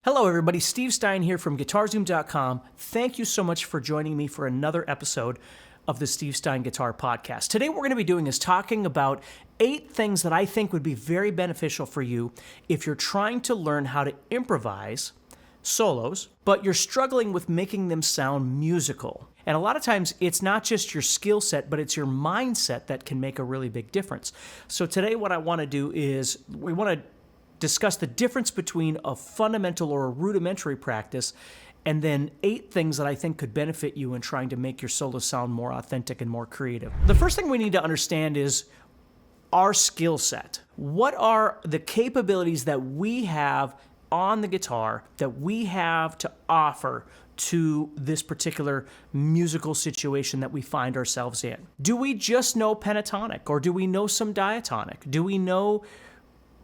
Hello everybody, Steve Stine here from guitarzoom.com. Thank you so much for joining me for another episode of the Steve Stine Guitar Podcast. Today what we're going to be doing is talking about 8 things that I think would be very beneficial for you if you're trying to learn how to improvise solos, but you're struggling with making them sound musical. And a lot of times it's not just your skill set, but it's your mindset that can make a really big difference. So today what I want to do is we want to discuss the difference between a fundamental or a rudimentary practice and then 8 things that I think could benefit you in trying to make your solo sound more authentic and more creative. The first thing we need to understand is our skill set. What are the capabilities that we have on the guitar that we have to offer to this particular musical situation that we find ourselves in? Do we just know pentatonic, or do we know some diatonic? Do we know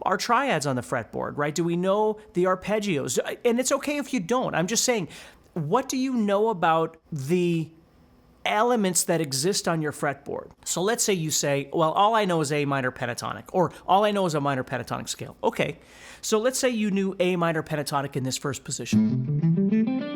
our triads on the fretboard, right? Do we know the arpeggios? And it's okay if you don't. I'm just saying, what do you know about the elements that exist on your fretboard? So let's say you say, well, all I know is A minor pentatonic, or all I know is a minor pentatonic scale. Okay, so let's say you knew A minor pentatonic in this first position,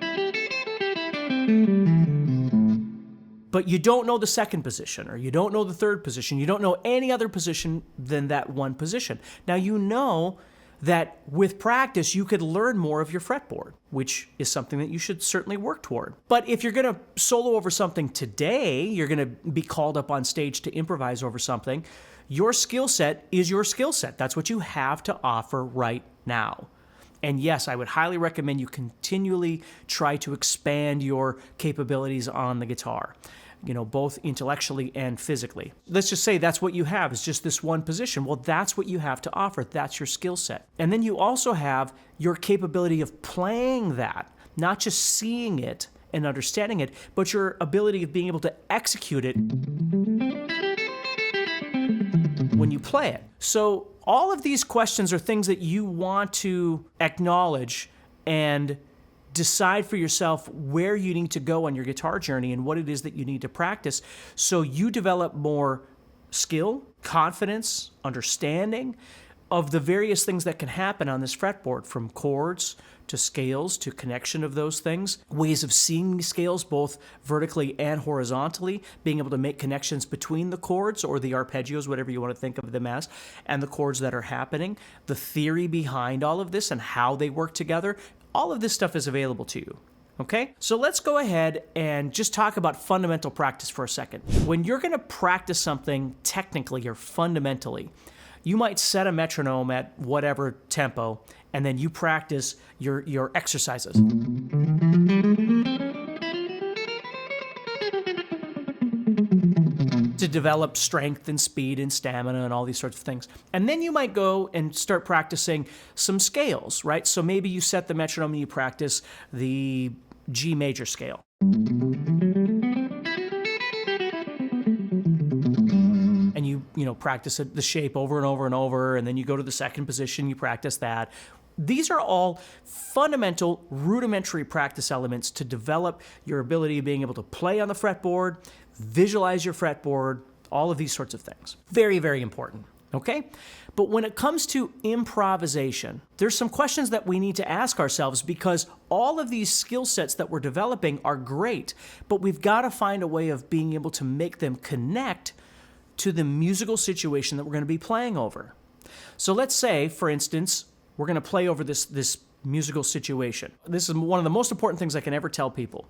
but you don't know the second position, or you don't know the third position, you don't know any other position than that one position. Now you know that with practice you could learn more of your fretboard, which is something that you should certainly work toward. But if you're going to solo over something today, you're going to be called up on stage to improvise over something, your skill set is your skill set. That's what you have to offer right now. And yes, I would highly recommend you continually try to expand your capabilities on the guitar, both intellectually and physically. Let's just say that's what you have, is just this one position. Well, that's what you have to offer. That's your skill set. And then you also have your capability of playing that, not just seeing it and understanding it, but your ability of being able to execute it when you play it. So all of these questions are things that you want to acknowledge and decide for yourself where you need to go on your guitar journey and what it is that you need to practice so you develop more skill, confidence, understanding of the various things that can happen on this fretboard, from chords to scales to connection of those things, ways of seeing these scales both vertically and horizontally, being able to make connections between the chords or the arpeggios, whatever you want to think of them as, and the chords that are happening, the theory behind all of this and how they work together. All of this stuff is available to you. Okay, so let's go ahead and just talk about fundamental practice for a second. When you're going to practice something technically or fundamentally, you might set a metronome at whatever tempo, and then you practice your exercises. To develop strength and speed and stamina and all these sorts of things. And then you might go and start practicing some scales, right? So maybe you set the metronome and you practice the G major scale. And you practice the shape over and over and over, and then you go to the second position, you practice that. These are all fundamental, rudimentary practice elements to develop your ability of being able to play on the fretboard, visualize your fretboard, all of these sorts of things. Very, very important, okay? But when it comes to improvisation, there's some questions that we need to ask ourselves, because all of these skill sets that we're developing are great, but we've got to find a way of being able to make them connect to the musical situation that we're going to be playing over. So let's say, for instance, we're going to play over this musical situation. This is one of the most important things I can ever tell people.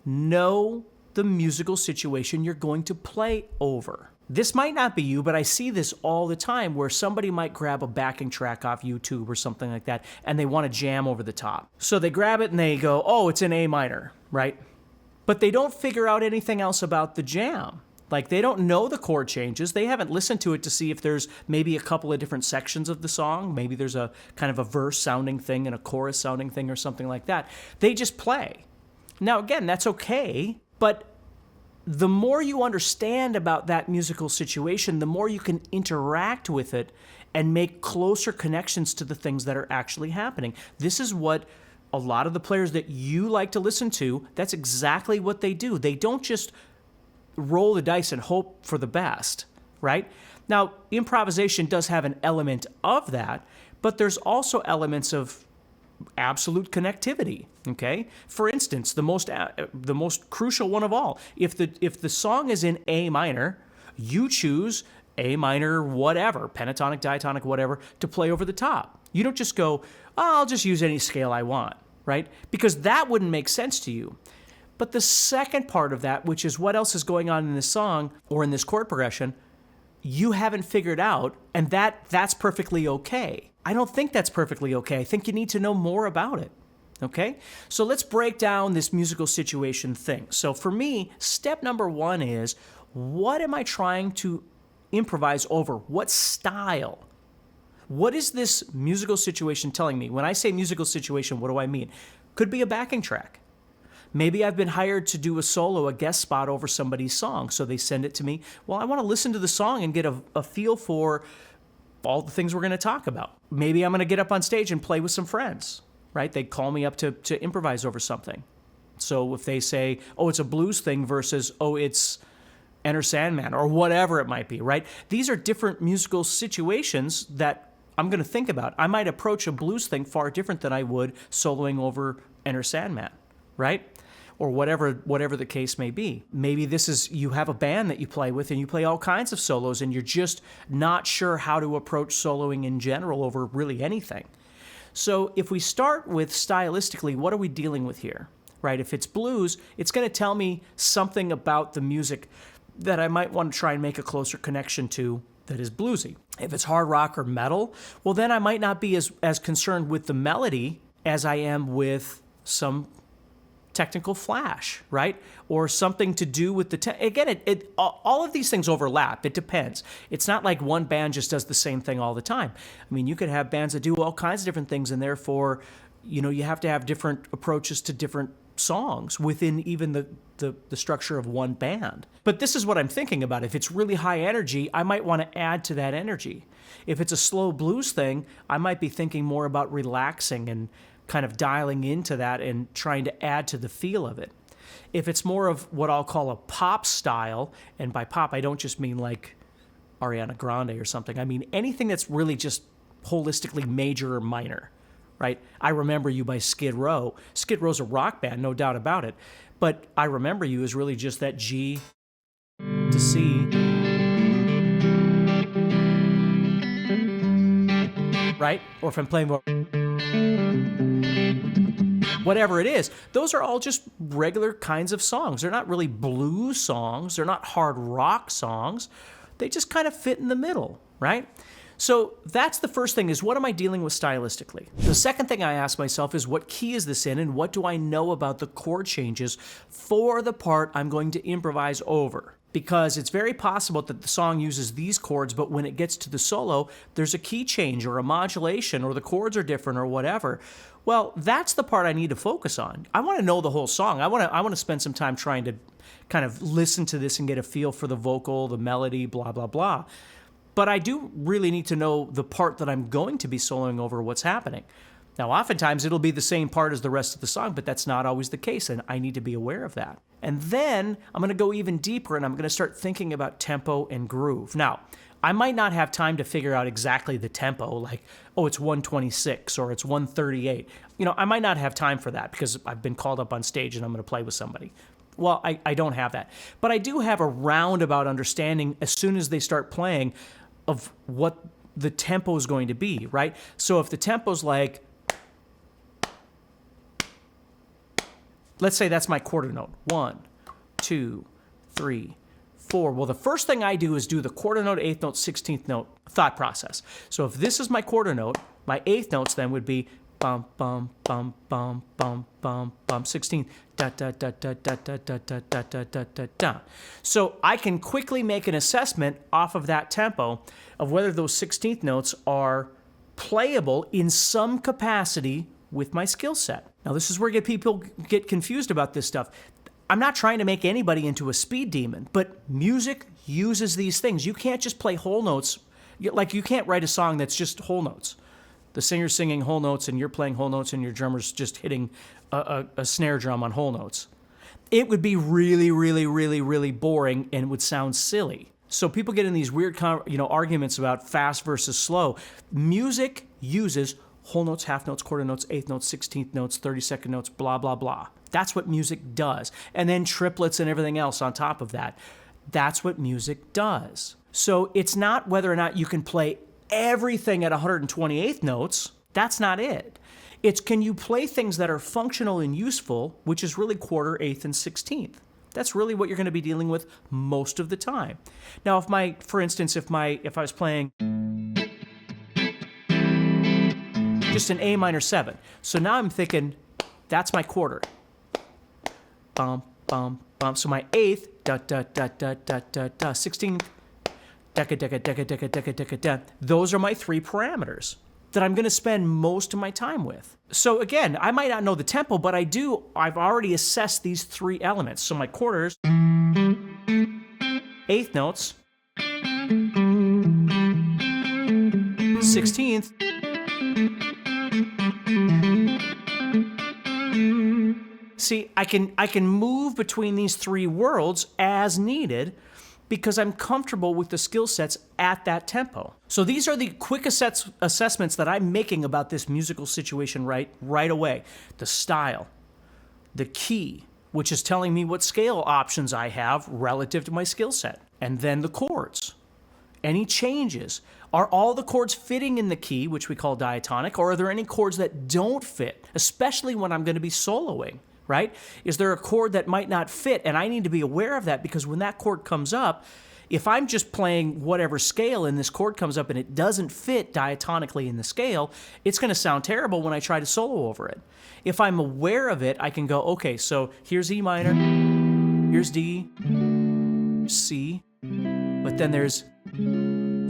Know the musical situation you're going to play over. This might not be you, but I see this all the time where somebody might grab a backing track off YouTube or something like that, and they want to jam over the top. So they grab it and they go, oh, it's in A minor, right? But they don't figure out anything else about the jam. Like, they don't know the chord changes. They haven't listened to it to see if there's maybe a couple of different sections of the song. Maybe there's a kind of a verse sounding thing and a chorus sounding thing or something like that. They just play. Now, again, that's okay, but the more you understand about that musical situation, the more you can interact with it and make closer connections to the things that are actually happening. This is what a lot of the players that you like to listen to, that's exactly what they do. They don't just roll the dice and hope for the best, right? Now, improvisation does have an element of that, but there's also elements of absolute connectivity. Okay, for instance, the most crucial one of all, if the song is in A minor, you choose A minor, whatever, pentatonic, diatonic, whatever, to play over the top. You don't just go, oh, I'll just use any scale I want, right? Because that wouldn't make sense to you. But the second part of that, which is what else is going on in this song or in this chord progression, you haven't figured out, and that's perfectly okay. I don't think that's perfectly okay. I think you need to know more about it. Okay? So let's break down this musical situation thing. So for me, step number one is, what am I trying to improvise over? What style? What is this musical situation telling me? When I say musical situation, what do I mean? Could be a backing track. Maybe I've been hired to do a solo, a guest spot over somebody's song. So they send it to me. Well, I want to listen to the song and get a feel for all the things we're going to talk about. Maybe I'm going to get up on stage and play with some friends, right? They call me up to improvise over something. So if they say, oh, it's a blues thing versus, oh, it's Enter Sandman or whatever it might be, right? These are different musical situations that I'm going to think about. I might approach a blues thing far different than I would soloing over Enter Sandman, right? Or whatever the case may be. Maybe this is, you have a band that you play with and you play all kinds of solos and you're just not sure how to approach soloing in general over really anything. So if we start with stylistically, what are we dealing with here, right? If it's blues, it's going to tell me something about the music that I might want to try and make a closer connection to that is bluesy. If it's hard rock or metal, well, then I might not be as concerned with the melody as I am with some technical flash, right? Or something to do with again, all of these things overlap. It depends. It's not like one band just does the same thing all the time. I mean, you could have bands that do all kinds of different things, and therefore, you have to have different approaches to different songs within even the structure of one band. But this is what I'm thinking about. If it's really high energy, I might want to add to that energy. If it's a slow blues thing, I might be thinking more about relaxing and kind of dialing into that and trying to add to the feel of it. If it's more of what I'll call a pop style, and by pop I don't just mean like Ariana Grande or something, I mean anything that's really just holistically major or minor, right? I Remember You by Skid Row. Skid Row's a rock band, no doubt about it, but I Remember You is really just that G to C, right? Or if I'm playing more, whatever it is, those are all just regular kinds of songs. They're not really blues songs. They're not hard rock songs. They just kind of fit in the middle, right? So that's the first thing, is what am I dealing with stylistically? The second thing I ask myself is, what key is this in, and what do I know about the chord changes for the part I'm going to improvise over? Because it's very possible that the song uses these chords, but when it gets to the solo, there's a key change or a modulation, or the chords are different or whatever. Well, that's the part I need to focus on. I want to know the whole song. I want to spend some time trying to kind of listen to this and get a feel for the vocal, the melody, blah, blah, blah. But I do really need to know the part that I'm going to be soloing over, what's happening. Now, oftentimes it'll be the same part as the rest of the song, but that's not always the case, and I need to be aware of that. And then I'm going to go even deeper, and I'm going to start thinking about tempo and groove. Now, I might not have time to figure out exactly the tempo, like, oh, it's 126 or it's 138. I might not have time for that because I've been called up on stage and I'm going to play with somebody. Well, I don't have that. But I do have a roundabout understanding as soon as they start playing of what the tempo is going to be, right? So if the tempo's like, let's say that's my quarter note. 1, 2, 3, 4. Well, the first thing I do is do the quarter note, eighth note, 16th note thought process. So if this is my quarter note, my eighth notes then would be bum, bum, bum, bum, bum, bum, bum, 16, da, da, da, da, da, da, da, da, da, da, da, da, da. So I can quickly make an assessment off of that tempo of whether those 16th notes are playable in some capacity with my skill set. Now, this is where people get confused about this stuff. I'm not trying to make anybody into a speed demon, but music uses these things. You can't just play whole notes. Like, you can't write a song that's just whole notes. The singer's singing whole notes and you're playing whole notes and your drummer's just hitting a snare drum on whole notes. It would be really, really, really, really boring and it would sound silly. So people get in these weird arguments about fast versus slow. Music uses whole notes, half notes, quarter notes, eighth notes, 16th notes, 32nd notes, blah, blah, blah. That's what music does. And then triplets and everything else on top of that. That's what music does. So it's not whether or not you can play everything at 128th notes. That's not it. It's can you play things that are functional and useful, which is really quarter, eighth, and 16th. That's really what you're going to be dealing with most of the time. Now, for instance, if I was playing just an A minor 7, so now I'm thinking that's my quarter. Bum, bum, bum. So my eighth, da, da, da, da, da, da, da, 16th, decca, decca, decca, decca, decca, decca, da. Those are my 3 parameters that I'm going to spend most of my time with. So again, I might not know the tempo, but I've already assessed these 3 elements. So my quarters, eighth notes, 16th, see, I can move between these 3 worlds as needed because I'm comfortable with the skill sets at that tempo. So these are the quick assessments that I'm making about this musical situation right away. The style, the key, which is telling me what scale options I have relative to my skill set, and then the chords. Any changes? Are all the chords fitting in the key, which we call diatonic, or are there any chords that don't fit, especially when I'm going to be soloing? Right? Is there a chord that might not fit? And I need to be aware of that because when that chord comes up, if I'm just playing whatever scale and this chord comes up and it doesn't fit diatonically in the scale, it's going to sound terrible when I try to solo over it. If I'm aware of it, I can go, okay, so here's E minor, here's D, C, but then there's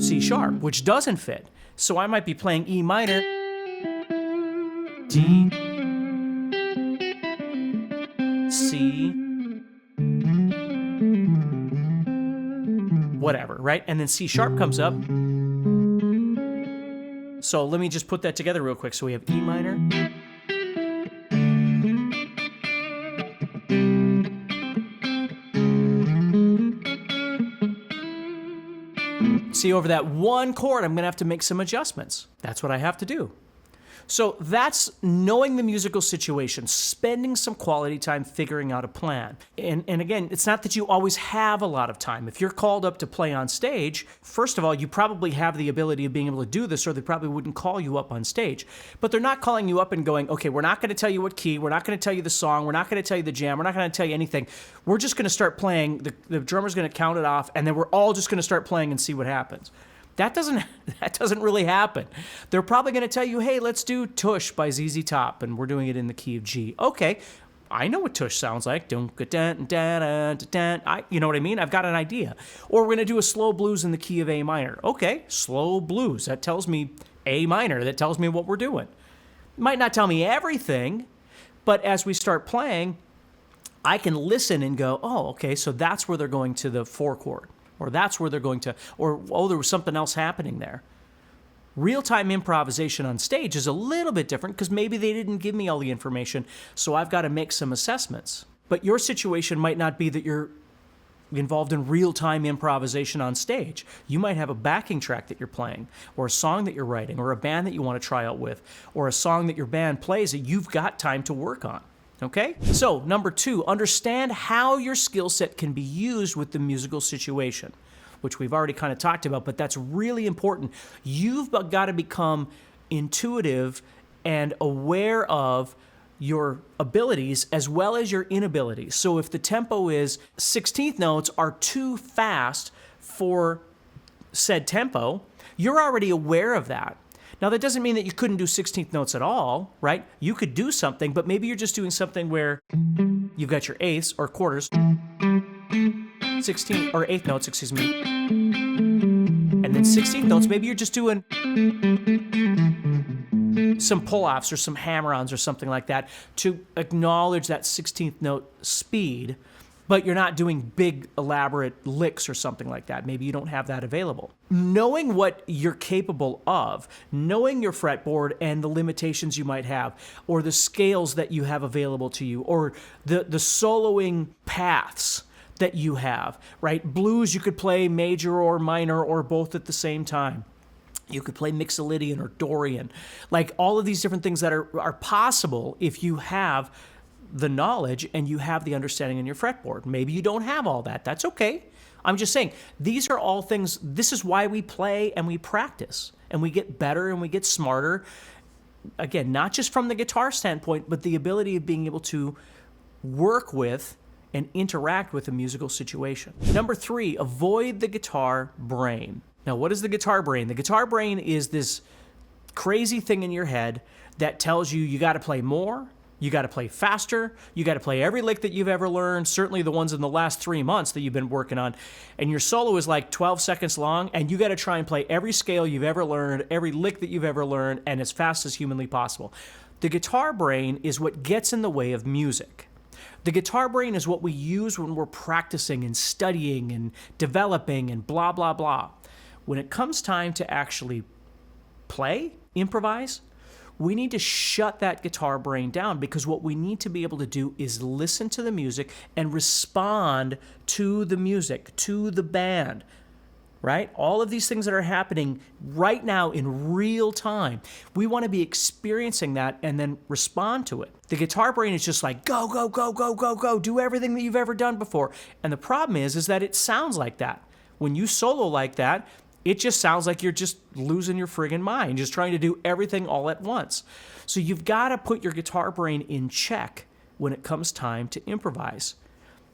C sharp, which doesn't fit. So I might be playing E minor, D, C, whatever, right? And then C sharp comes up. So let me just put that together real quick. So we have E minor, see, over that one chord, I'm going to have to make some adjustments. That's what I have to do. So that's knowing the musical situation, spending some quality time figuring out a plan. And again, it's not that you always have a lot of time. If you're called up to play on stage, first of all, you probably have the ability of being able to do this, or they probably wouldn't call you up on stage. But they're not calling you up and going, okay, we're not going to tell you what key, we're not going to tell you the song, we're not going to tell you the jam, we're not going to tell you anything. We're just going to start playing, the drummer's going to count it off, and then we're all just going to start playing and see what happens. That doesn't really happen. They're probably going to tell you, hey, let's do Tush by ZZ Top, and we're doing it in the key of G. Okay, I know what Tush sounds like. You know what I mean? I've got an idea. Or we're going to do a slow blues in the key of A minor. Okay, slow blues. That tells me A minor. That tells me what we're doing. Might not tell me everything, but as we start playing, I can listen and go, oh, okay, so that's where they're going to the 4 chord. Or that's where they're going to, or, oh, there was something else happening there. Real-time improvisation on stage is a little bit different because maybe they didn't give me all the information, so I've got to make some assessments. But your situation might not be that you're involved in real-time improvisation on stage. You might have a backing track that you're playing, or a song that you're writing, or a band that you want to try out with, or a song that your band plays that you've got time to work on. Okay? So, number 2, understand how your skill set can be used with the musical situation, which we've already kind of talked about, but that's really important. You've got to become intuitive and aware of your abilities as well as your inabilities. So if the tempo is 16th notes are too fast for said tempo, you're already aware of that. Now, that doesn't mean that you couldn't do 16th notes at all, right? You could do something, but maybe you're just doing something where you've got your eighths or quarters, 16th or 8th notes, excuse me, and then 16th notes, maybe you're just doing some pull-offs or some hammer-ons or something like that to acknowledge that 16th note speed, but you're not doing big, elaborate licks or something like that. Maybe you don't have that available. Knowing what you're capable of, knowing your fretboard and the limitations you might have, or the scales that you have available to you, or the soloing paths that you have, right? Blues, you could play major or minor or both at the same time. You could play Mixolydian or Dorian. Like all of these different things that are possible if you have the knowledge and you have the understanding in your fretboard. Maybe you don't have all that. That's okay. I'm just saying, these are all things, this is why we play and we practice. And we get better and we get smarter. Again, not just from the guitar standpoint, but the ability of being able to work with and interact with a musical situation. Number 3, avoid the guitar brain. Now, what is the guitar brain? The guitar brain is this crazy thing in your head that tells you you got to play more, you got to play faster, you got to play every lick that you've ever learned, certainly the ones in the last 3 months that you've been working on, and your solo is like 12 seconds long, and you got to try and play every scale you've ever learned, every lick that you've ever learned, and as fast as humanly possible. The guitar brain is what gets in the way of music. The guitar brain is what we use when we're practicing and studying and developing and blah, blah, blah. When it comes time to actually play, improvise, we need to shut that guitar brain down, because what we need to be able to do is listen to the music and respond to the music, to the band, right? All of these things that are happening right now in real time, we want to be experiencing that and then respond to it. The guitar brain is just like, go, go, go, go, go, go, do everything that you've ever done before. And the problem is that it sounds like that. When you solo like that, it just sounds like you're just losing your friggin' mind, just trying to do everything all at once. So you've got to put your guitar brain in check when it comes time to improvise.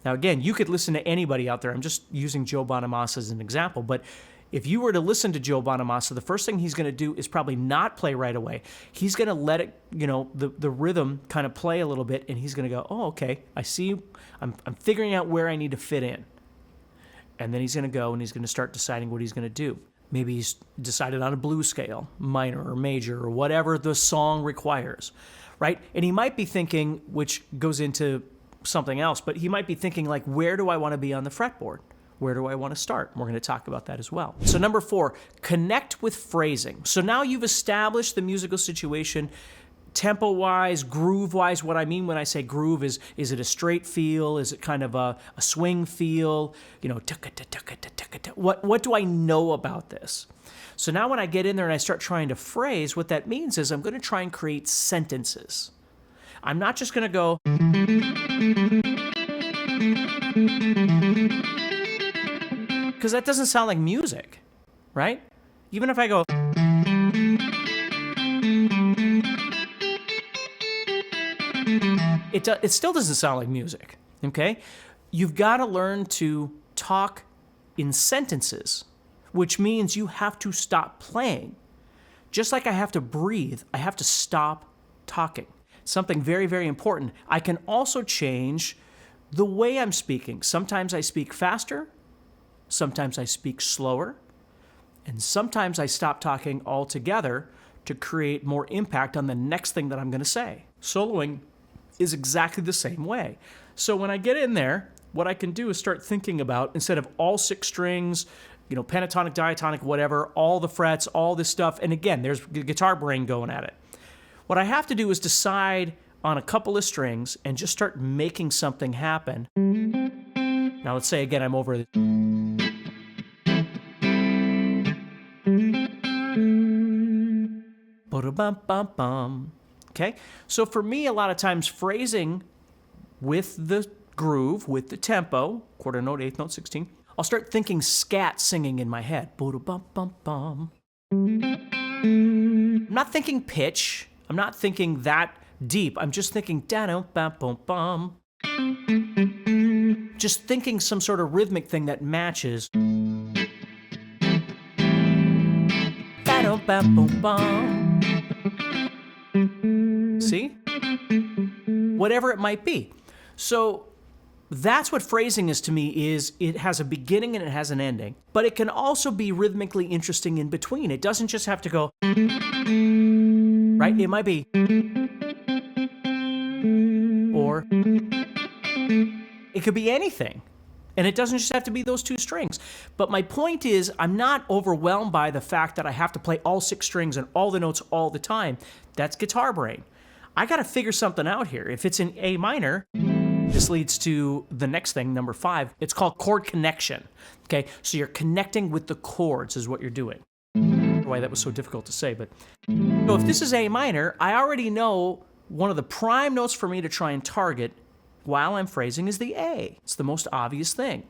Now, again, you could listen to anybody out there. I'm just using Joe Bonamassa as an example, but if you were to listen to Joe Bonamassa, the first thing he's going to do is probably not play right away. He's going to let it, the rhythm kind of play a little bit, and he's going to go, oh, okay, I see, I'm figuring out where I need to fit in. And then he's going to go and he's going to start deciding what he's going to do. Maybe he's decided on a blues scale, minor or major, or whatever the song requires, right? And he might be thinking, which goes into something else, but he might be thinking like, where do I want to be on the fretboard? Where do I want to start? We're going to talk about that as well. So number 4, connect with phrasing. So now you've established the musical situation tempo-wise, groove-wise. What I mean when I say groove is it a straight feel? Is it kind of a swing feel? What do I know about this? So now when I get in there and I start trying to phrase, what that means is I'm going to try and create sentences. I'm not just going to go, because that doesn't sound like music, right? Even if I go, it still doesn't sound like music, okay? You've got to learn to talk in sentences, which means you have to stop playing. Just like I have to breathe, I have to stop talking. Something very, very important. I can also change the way I'm speaking. Sometimes I speak faster, sometimes I speak slower, and sometimes I stop talking altogether to create more impact on the next thing that I'm going to say. Soloing is exactly the same way. So when I get in there, what I can do is start thinking about, instead of all 6 strings, pentatonic, diatonic, whatever, all the frets, all this stuff, and again, there's the guitar brain going at it. What I have to do is decide on a couple of strings and just start making something happen. Now let's say again, I'm over it. Ba-da-bum-bum-bum. Okay? So for me, a lot of times phrasing with the groove, with the tempo, quarter note, eighth note, 16, I'll start thinking scat singing in my head. Ba-da-bum-bum-bum. I'm not thinking pitch. I'm not thinking that deep. I'm just thinking da-dum-bum-bum-bum. Just thinking some sort of rhythmic thing that matches. Da-dum-bum-bum-bum. See? Whatever it might be. So that's what phrasing is to me, is it has a beginning and it has an ending. But it can also be rhythmically interesting in between. It doesn't just have to go, right? It might be, or it could be anything. And it doesn't just have to be those 2 strings. But my point is, I'm not overwhelmed by the fact that I have to play all 6 strings and all the notes all the time. That's guitar brain. I got to figure something out here. If it's in A minor, this leads to the next thing, number 5. It's called chord connection. Okay, so you're connecting with the chords is what you're doing. why that was so difficult to say, but so if this is A minor, I already know one of the prime notes for me to try and target while I'm phrasing is the A. It's the most obvious thing.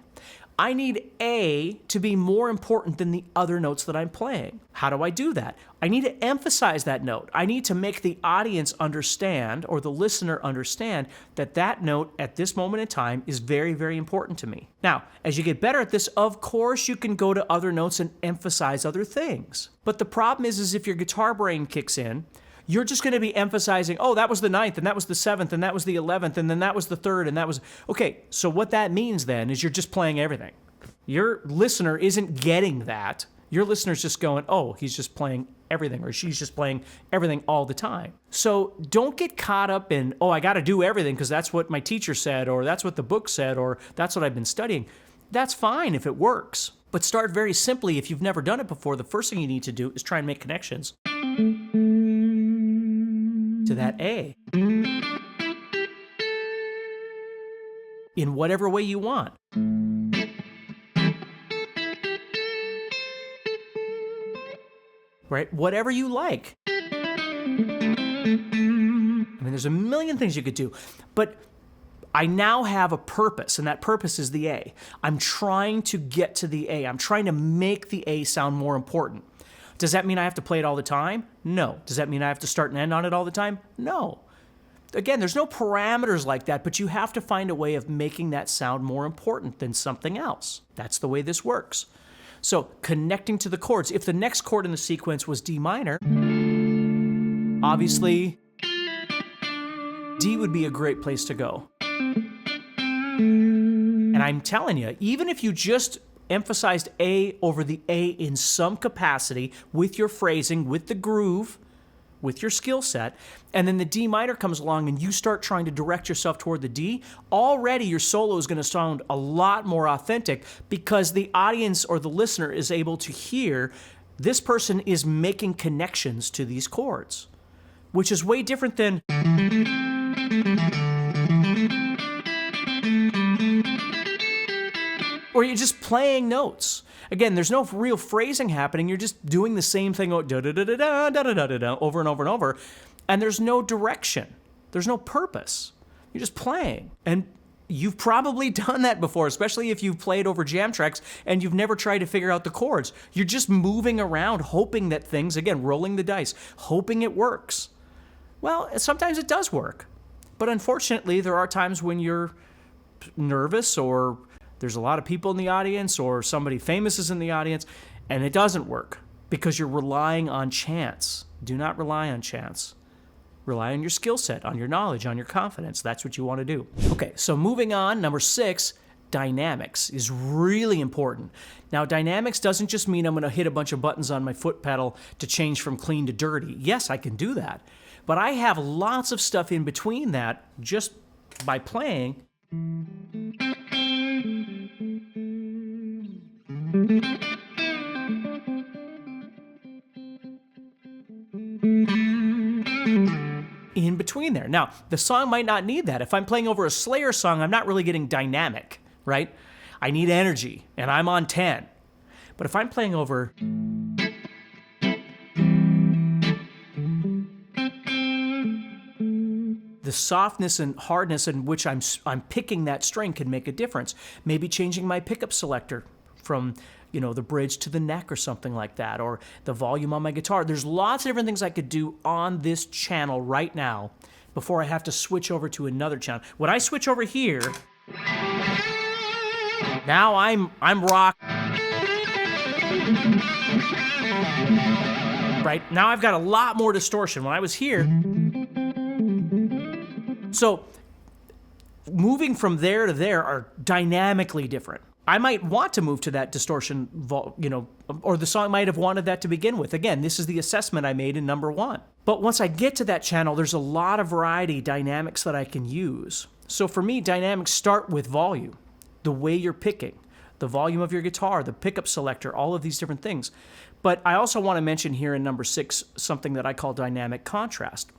I need A to be more important than the other notes that I'm playing. How do I do that? I need to emphasize that note. I need to make the audience understand, or the listener understand, that that note at this moment in time is very, very important to me. Now, as you get better at this, of course you can go to other notes and emphasize other things. But the problem is if your guitar brain kicks in, you're just going to be emphasizing, oh, that was the 9th, and that was the 7th, and that was the 11th, and then that was the 3rd, and that was... Okay, so what that means then is you're just playing everything. Your listener isn't getting that. Your listener's just going, oh, he's just playing everything, or she's just playing everything all the time. So don't get caught up in, oh, I got to do everything because that's what my teacher said, or that's what the book said, or that's what I've been studying. That's fine if it works. But start very simply. If you've never done it before, the first thing you need to do is try and make connections to that A in whatever way you want. Right? Whatever you like. I mean, there's a million things you could do, but I now have a purpose, and that purpose is the A. I'm trying to get to the A. I'm trying to make the A sound more important. Does that mean I have to play it all the time? No. Does that mean I have to start and end on it all the time? No. Again, there's no parameters like that, but you have to find a way of making that sound more important than something else. That's the way this works. So connecting to the chords. If the next chord in the sequence was D minor, obviously D would be a great place to go. And I'm telling you, even if you just emphasized A over the A in some capacity with your phrasing, with the groove, with your skill set, and then the D minor comes along and you start trying to direct yourself toward the D, already your solo is going to sound a lot more authentic because the audience or the listener is able to hear this person is making connections to these chords, which is way different than... or you're just playing notes. Again, there's no real phrasing happening. You're just doing the same thing over and over and over, and there's no direction. There's no purpose. You're just playing. And you've probably done that before, especially if you've played over jam tracks and you've never tried to figure out the chords. You're just moving around, hoping that things, again, rolling the dice, hoping it works. Well, sometimes it does work. But unfortunately, there are times when you're nervous or there's a lot of people in the audience or somebody famous is in the audience, and it doesn't work because you're relying on chance. Do not rely on chance. Rely on your skill set, on your knowledge, on your confidence. That's what you want to do. Okay, so moving on, number 6, dynamics is really important. Now, dynamics doesn't just mean I'm going to hit a bunch of buttons on my foot pedal to change from clean to dirty. Yes, I can do that. But I have lots of stuff in between that just by playing. In between there. Now, the song might not need that. If I'm playing over a Slayer song, I'm not really getting dynamic, right? I need energy, and I'm on 10. But if I'm playing over... the softness and hardness in which I'm picking that string can make a difference. Maybe changing my pickup selector from, the bridge to the neck or something like that, or the volume on my guitar. There's lots of different things I could do on this channel right now before I have to switch over to another channel. When I switch over here, now I'm rock. Right? Now I've got a lot more distortion. When I was here, so moving from there to there are dynamically different. I might want to move to that distortion, or the song might have wanted that to begin with. Again, this is the assessment I made in number 1. But once I get to that channel, there's a lot of variety, dynamics that I can use. So for me, dynamics start with volume, the way you're picking, the volume of your guitar, the pickup selector, all of these different things. But I also want to mention here in number 6 something that I call dynamic contrast,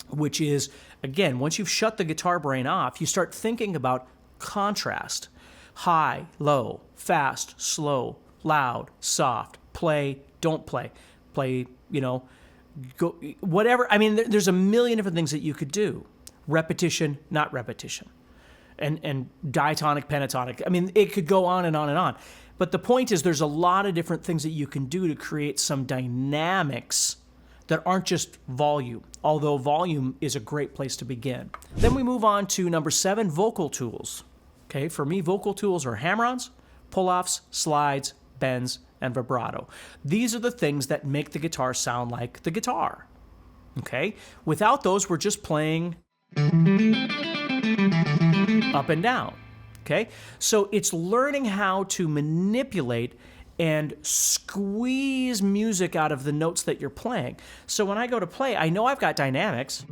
which is, again, once you've shut the guitar brain off, you start thinking about contrast. High, low, fast, slow, loud, soft, play, don't play. play, go whatever. I mean, there's a million different things that you could do. Repetition, not repetition. And diatonic, pentatonic. I mean, it could go on and on and on. But the point is there's a lot of different things that you can do to create some dynamics that aren't just volume, although volume is a great place to begin. Then we move on to number 7, vocal tools. Okay, for me, vocal tools are hammer-ons, pull-offs, slides, bends, and vibrato. These are the things that make the guitar sound like the guitar. Okay, without those, we're just playing up and down. Okay, so it's learning how to manipulate and squeeze music out of the notes that you're playing. So when I go to play, I know I've got dynamics,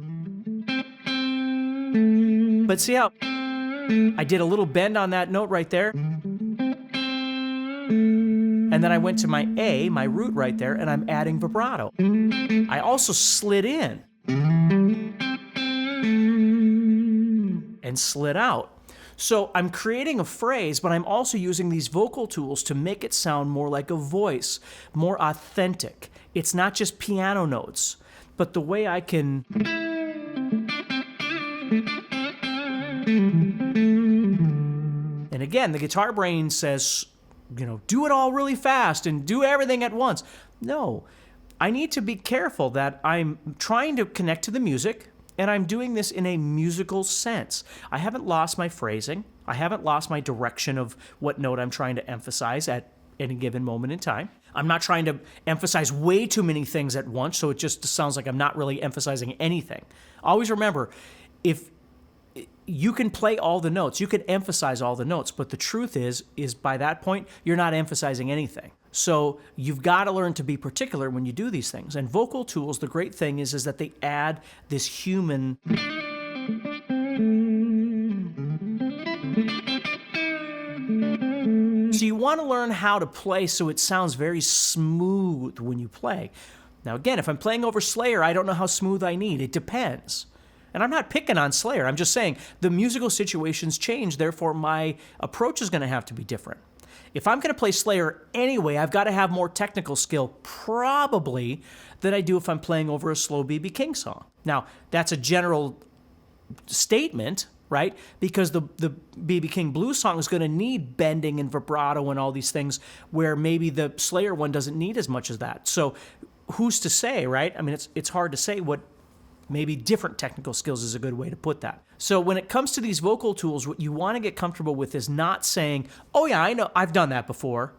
but see how I did a little bend on that note right there, and then I went to my A, my root right there, and I'm adding vibrato. I also slid in and slid out. So I'm creating a phrase, but I'm also using these vocal tools to make it sound more like a voice, more authentic. It's not just piano notes, but the way I can and again, the guitar brain says, do it all really fast and do everything at once. No, I need to be careful that I'm trying to connect to the music, and I'm doing this in a musical sense. I haven't lost my phrasing. I haven't lost my direction of what note I'm trying to emphasize at any given moment in time. I'm not trying to emphasize way too many things at once, so it just sounds like I'm not really emphasizing anything. Always remember, if you can play all the notes, you can emphasize all the notes, but the truth is by that point, you're not emphasizing anything. So you've got to learn to be particular when you do these things. And vocal tools, the great thing is that they add this human so you want to learn how to play so it sounds very smooth when you play. Now again, if I'm playing over Slayer, I don't know how smooth I need. It depends. And I'm not picking on Slayer. I'm just saying the musical situations change, therefore my approach is going to have to be different. If I'm going to play Slayer anyway, I've got to have more technical skill probably than I do if I'm playing over a slow B.B. King song. Now, that's a general statement, right? Because the B.B. King blues song is going to need bending and vibrato and all these things where maybe the Slayer one doesn't need as much as that. So who's to say, right? I mean, it's hard to say what maybe different technical skills is a good way to put that. So when it comes to these vocal tools, what you want to get comfortable with is not saying, oh yeah, I know, I've done that before,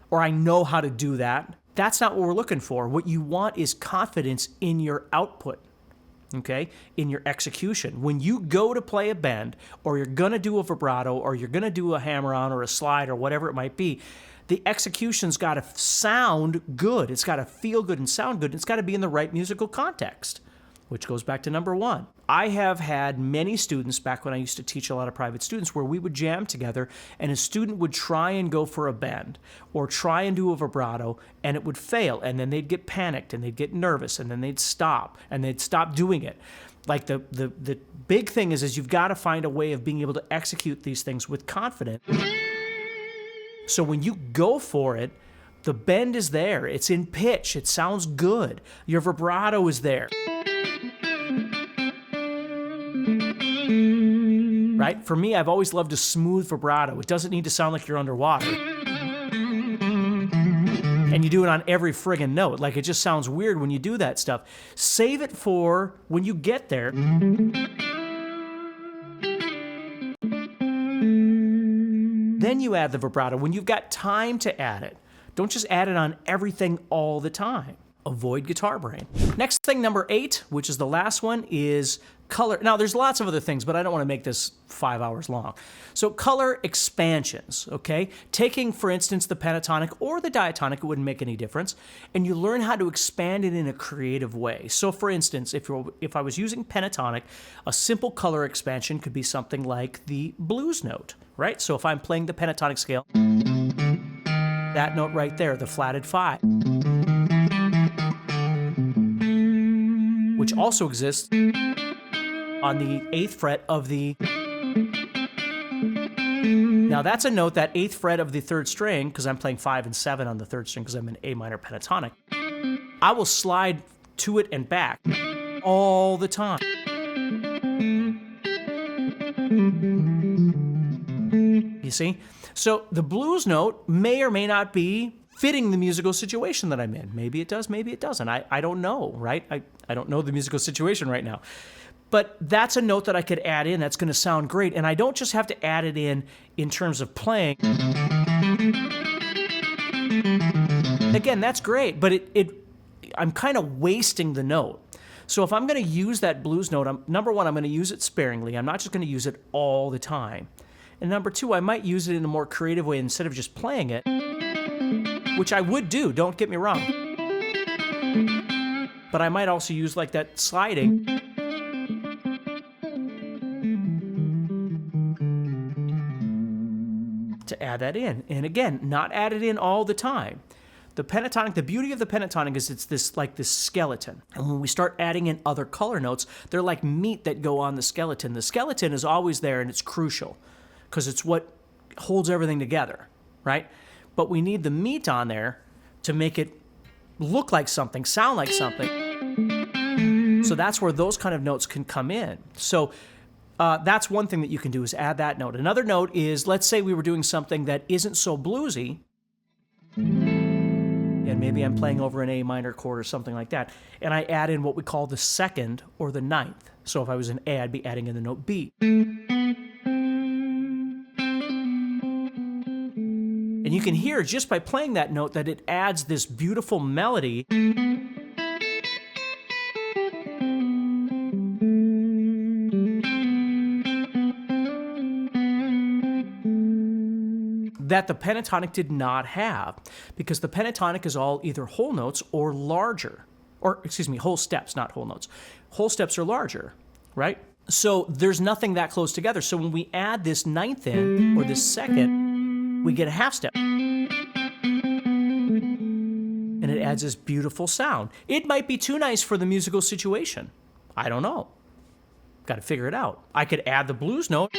or I know how to do that. That's not what we're looking for. What you want is confidence in your output, okay, in your execution. When you go to play a bend, or you're going to do a vibrato, or you're going to do a hammer-on or a slide or whatever it might be, the execution's got to sound good. It's got to feel good and sound good. It's got to be in the right musical context, which goes back to number 1. I have had many students back when I used to teach a lot of private students where we would jam together and a student would try and go for a bend or try and do a vibrato and it would fail, and then they'd get panicked and they'd get nervous and then they'd stop doing it. Like the big thing is you've got to find a way of being able to execute these things with confidence. So when you go for it, the bend is there, it's in pitch, it sounds good, your vibrato is there. Right? For me, I've always loved a smooth vibrato. It doesn't need to sound like you're underwater. And you do it on every friggin' note. Like, it just sounds weird when you do that stuff. Save it for when you get there. Then you add the vibrato when you've got time to add it. Don't just add it on everything all the time. Avoid guitar brain. Next thing, number 8, which is the last one, is color. Now, there's lots of other things, but I don't want to make this 5 hours long. So color expansions, okay? Taking, for instance, the pentatonic or the diatonic, it wouldn't make any difference, and you learn how to expand it in a creative way. So, for instance, if I was using pentatonic, a simple color expansion could be something like the blues note, right? So if I'm playing the pentatonic scale, that note right there, the flatted 5, which also exists on the 8th fret of the... Now that's a note, that 8th fret of the 3rd string, because I'm playing 5 and 7 on the 3rd string because I'm in A minor pentatonic. I will slide to it and back all the time. You see? So the blues note may or may not be fitting the musical situation that I'm in. Maybe it does, maybe it doesn't. I don't know, right? I don't know the musical situation right now. But that's a note that I could add in that's going to sound great. And I don't just have to add it in terms of playing. Again, that's great, but I'm kind of wasting the note. So if I'm going to use that blues note, number one, I'm going to use it sparingly. I'm not just going to use it all the time. And number two, I might use it in a more creative way instead of just playing it, which I would do, don't get me wrong. But I might also use like that sliding to add that in. And again, not add it in all the time. The pentatonic, the beauty of the pentatonic is it's this skeleton. And when we start adding in other color notes, they're like meat that go on the skeleton. The skeleton is always there and it's crucial because it's what holds everything together, right? But we need the meat on there to make it look like something, sound like something. So that's where those kind of notes can come in. So that's one thing that you can do is add that note. Another note is, let's say we were doing something that isn't so bluesy, and maybe I'm playing over an A minor chord or something like that, and I add in what we call the second or the ninth. So if I was in A, I'd be adding in the note B. And you can hear just by playing that note that it adds this beautiful melody that the pentatonic did not have, because the pentatonic is all either whole notes or larger, or excuse me, whole steps, not whole notes. Whole steps are larger, right? So there's nothing that close together. So when we add this ninth in, or this second, we get a half step. And it adds this beautiful sound. It might be too nice for the musical situation. I don't know. Got to figure it out. I could add the blues note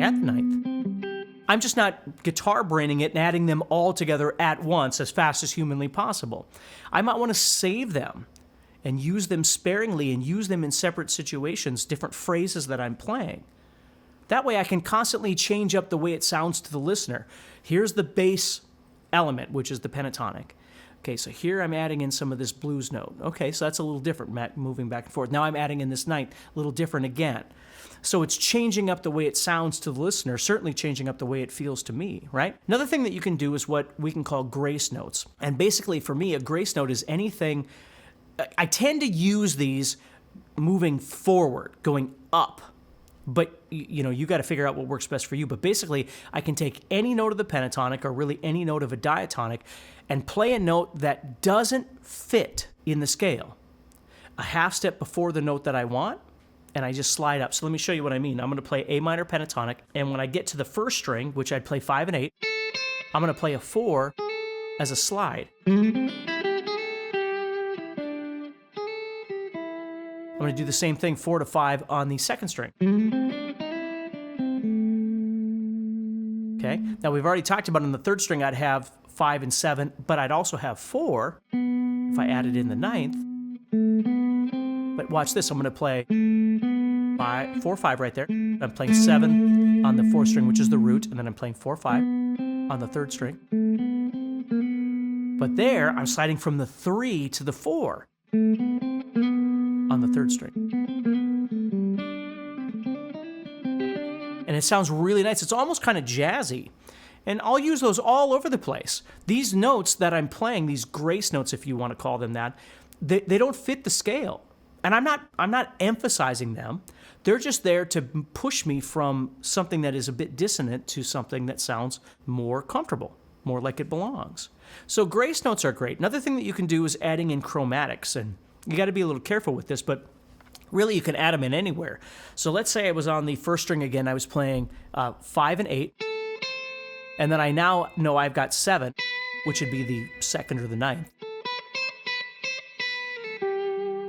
at the ninth. I'm just not guitar braining it and adding them all together at once as fast as humanly possible. I might want to save them and use them sparingly and use them in separate situations, different phrases that I'm playing. That way I can constantly change up the way it sounds to the listener. Here's the bass element, which is the pentatonic. Okay, so here I'm adding in some of this blues note. Okay, so that's a little different, moving back and forth. Now I'm adding in this ninth, a little different again. So it's changing up the way it sounds to the listener, certainly changing up the way it feels to me, right? Another thing that you can do is what we can call grace notes. And basically for me, a grace note is anything, I tend to use these moving forward, going up. But, you got to figure out what works best for you. But basically, I can take any note of the pentatonic or really any note of a diatonic and play a note that doesn't fit in the scale. A half step before the note that I want, and I just slide up. So let me show you what I mean. I'm going to play A minor pentatonic, and when I get to the first string, which I'd play 5 and 8, I'm going to play a 4 as a slide. I'm going to do the same thing, 4 to 5 on the second string. Okay, now we've already talked about on the third string I'd have 5 and 7, but I'd also have 4 if I added in the ninth. But watch this, I'm going to play 4, 5 right there. I'm playing 7 on the fourth string, which is the root, and then I'm playing 4, 5 on the third string. But there, I'm sliding from the 3 to the 4 on the third string. And it sounds really nice. It's almost kind of jazzy. And I'll use those all over the place. These notes that I'm playing, these grace notes, if you want to call them that, they don't fit the scale. And I'm not emphasizing them. They're just there to push me from something that is a bit dissonant to something that sounds more comfortable, more like it belongs. So grace notes are great. Another thing that you can do is adding in chromatics, and you got to be a little careful with this, but really you can add them in anywhere. So let's say I was on the first string again, I was playing 5 and 8, and then I now know I've got 7, which would be the second or the ninth.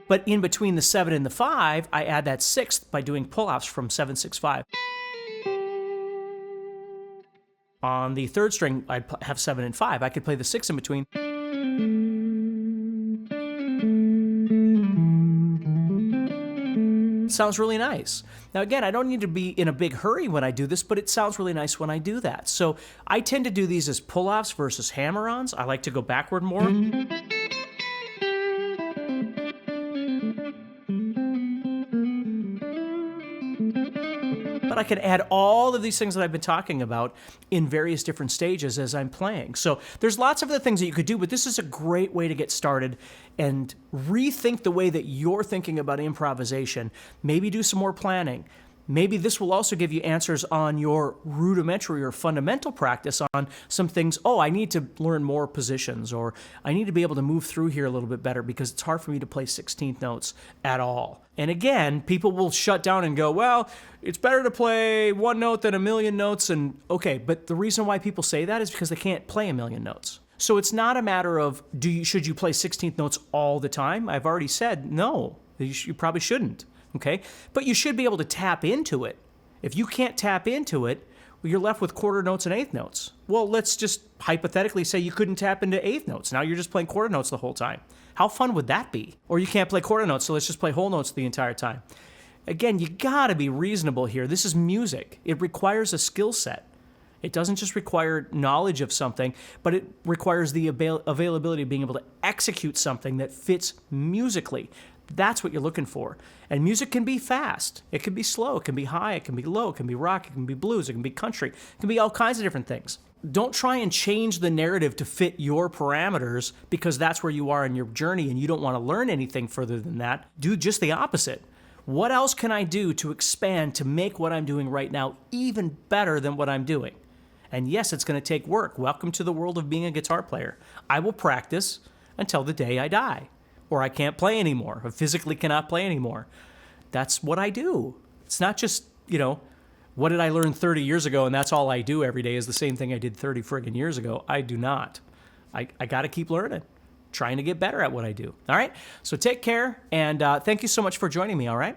But in between the 7 and the 5, I add that 6th by doing pull-offs from 7, 6, 5. On the third string, I'd have 7 and 5. I could play the 6 in between. Sounds really nice. Now again, I don't need to be in a big hurry when I do this, but it sounds really nice when I do that. So I tend to do these as pull-offs versus hammer-ons. I like to go backward more. But I can add all of these things that I've been talking about in various different stages as I'm playing. So there's lots of other things that you could do, but this is a great way to get started and rethink the way that you're thinking about improvisation. Maybe do some more planning. Maybe this will also give you answers on your rudimentary or fundamental practice on some things. Oh, I need to learn more positions, or I need to be able to move through here a little bit better because it's hard for me to play 16th notes at all. And again, people will shut down and go, well, it's better to play one note than a million notes. And okay, but the reason why people say that is because they can't play a million notes. So it's not a matter of should you play 16th notes all the time? I've already said no, you probably shouldn't. Okay, but you should be able to tap into it. If you can't tap into it, well, you're left with quarter notes and eighth notes. Well, let's just hypothetically say you couldn't tap into eighth notes. Now you're just playing quarter notes the whole time. How fun would that be? Or you can't play quarter notes, so let's just play whole notes the entire time. Again, you gotta be reasonable here. This is music. It requires a skill set. It doesn't just require knowledge of something, but it requires the availability of being able to execute something that fits musically. That's what you're looking for. And music can be fast. It can be slow. It can be high. It can be low. It can be rock. It can be blues. It can be country. It can be all kinds of different things. Don't try and change the narrative to fit your parameters because that's where you are in your journey and you don't want to learn anything further than that. Do just the opposite. What else can I do to expand to make what I'm doing right now even better than what I'm doing? And yes, it's going to take work. Welcome to the world of being a guitar player. I will practice until the day I die. Or I can't play anymore. I physically cannot play anymore. That's what I do. It's not just, what did I learn 30 years ago and that's all I do every day is the same thing I did 30 friggin' years ago. I do not. I got to keep learning, trying to get better at what I do. All right? So take care, and thank you so much for joining me, all right?